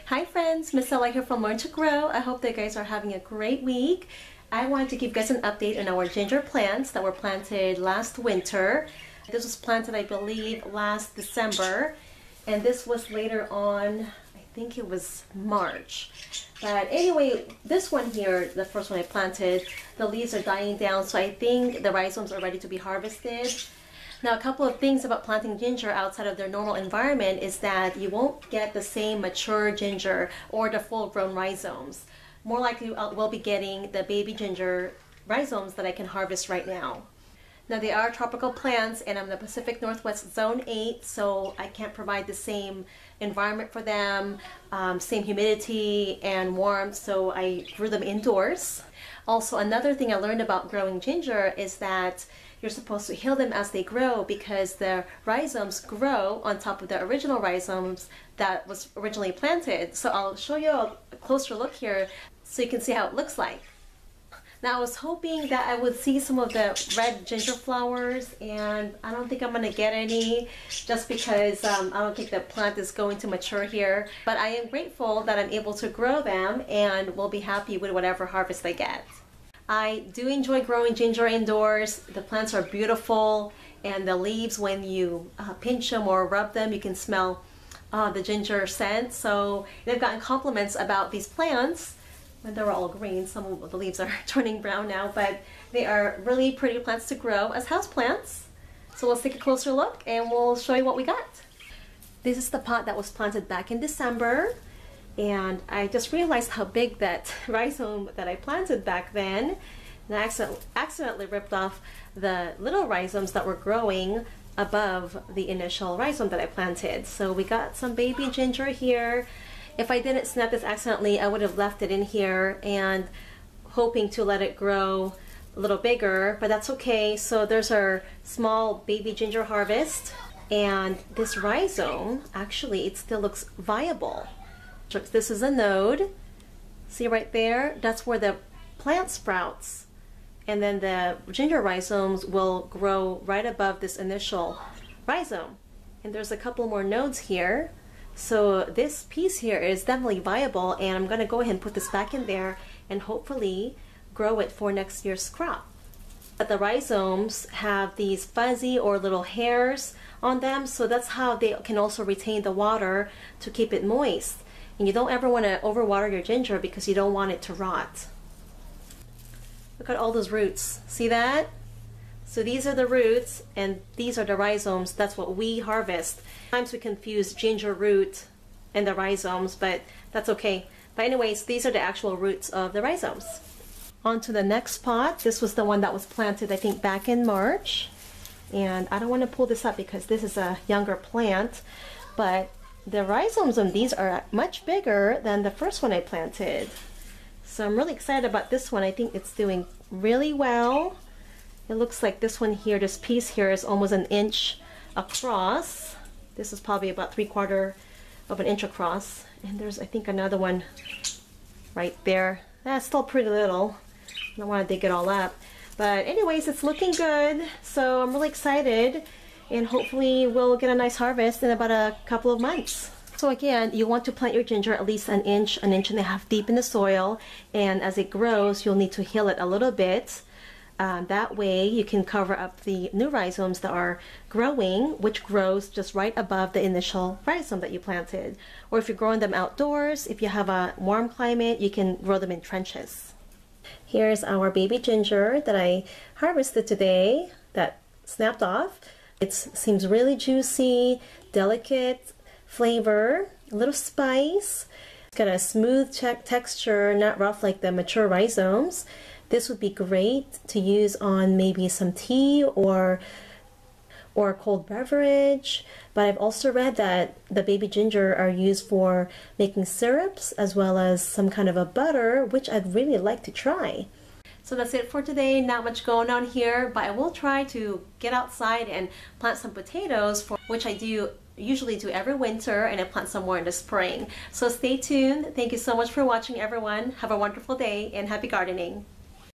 Hi friends, Miss Ella here from Learn to Grow. I hope that you guys are having a great week. I wanted to give you guys an update on our ginger plants that were planted last winter. This was planted, I believe, last December, and this was later on, I think it was March. But anyway, this one here, the first one I planted, the leaves are dying down, so I think the rhizomes are ready to be harvested. Now, a couple of things about planting ginger outside of their normal environment is that you won't get the same mature ginger or the full-grown rhizomes. More likely, we'll be getting the baby ginger rhizomes that I can harvest right now. Now, they are tropical plants, and I'm in the Pacific Northwest Zone 8, so I can't provide the same environment for them, same humidity and warmth, so I grew them indoors. Also, another thing I learned about growing ginger is that you're supposed to heal them as they grow because the rhizomes grow on top of the original rhizomes that was originally planted. So I'll show you a closer look here so you can see how it looks like. Now, I was hoping that I would see some of the red ginger flowers, and I don't think I'm going to get any just because I don't think the plant is going to mature here. But I am grateful that I'm able to grow them and will be happy with whatever harvest I get. I do enjoy growing ginger indoors. The plants are beautiful, and the leaves, when you pinch them or rub them, you can smell the ginger scent. So they've gotten compliments about these plants when they were all green. Some of the leaves are turning brown now, but they are really pretty plants to grow as houseplants. So let's take a closer look and we'll show you what we got. This is the pot that was planted back in December, and I just realized how big that rhizome that I planted back then, and I accidentally ripped off the little rhizomes that were growing above the initial rhizome that I planted. So we got some baby ginger here. If I didn't snap this accidentally, I would have left it in here and hoping to let it grow a little bigger, but that's okay. So there's our small baby ginger harvest, and this rhizome, actually, it still looks viable. This is a node. See right there? That's where the plant sprouts, and then the ginger rhizomes will grow right above this initial rhizome. And there's a couple more nodes here. So this piece here is definitely viable, and I'm going to go ahead and put this back in there and hopefully grow it for next year's crop. But the rhizomes have these fuzzy or little hairs on them, so that's how they can also retain the water to keep it moist. And you don't ever want to overwater your ginger because you don't want it to rot. Look at all those roots. See that? So these are the roots and these are the rhizomes. That's what we harvest. Sometimes we confuse ginger root and the rhizomes, but that's okay. But anyways, these are the actual roots of the rhizomes. On to the next pot. This was the one that was planted, I think, back in March. And I don't want to pull this up because this is a younger plant, but the rhizomes on these are much bigger than the first one I planted. So I'm really excited about this one. I think it's doing really well. It looks like this one here, this piece here is almost an inch across. This is probably about 3/4 of an inch across. And there's, I think, another one right there. That's still pretty little. I don't want to dig it all up. But anyways, it's looking good. So I'm really excited. And hopefully we'll get a nice harvest in about a couple of months. So again, you want to plant your ginger at least an inch and a half deep in the soil. And as it grows, you'll need to heal it a little bit. That way you can cover up the new rhizomes that are growing, which grows just right above the initial rhizome that you planted. Or if you're growing them outdoors, if you have a warm climate, you can grow them in trenches. Here's our baby ginger that I harvested today that snapped off. It seems really juicy, delicate flavor, a little spice. It's got a smooth texture, not rough like the mature rhizomes. This would be great to use on maybe some tea or a cold beverage. But I've also read that the baby ginger are used for making syrups as well as some kind of a butter, which I'd really like to try. So that's it for today. Not much going on here, but I will try to get outside and plant some potatoes, which I usually do every winter, and I plant some more in the spring. So stay tuned. Thank you so much for watching, everyone. Have a wonderful day and happy gardening.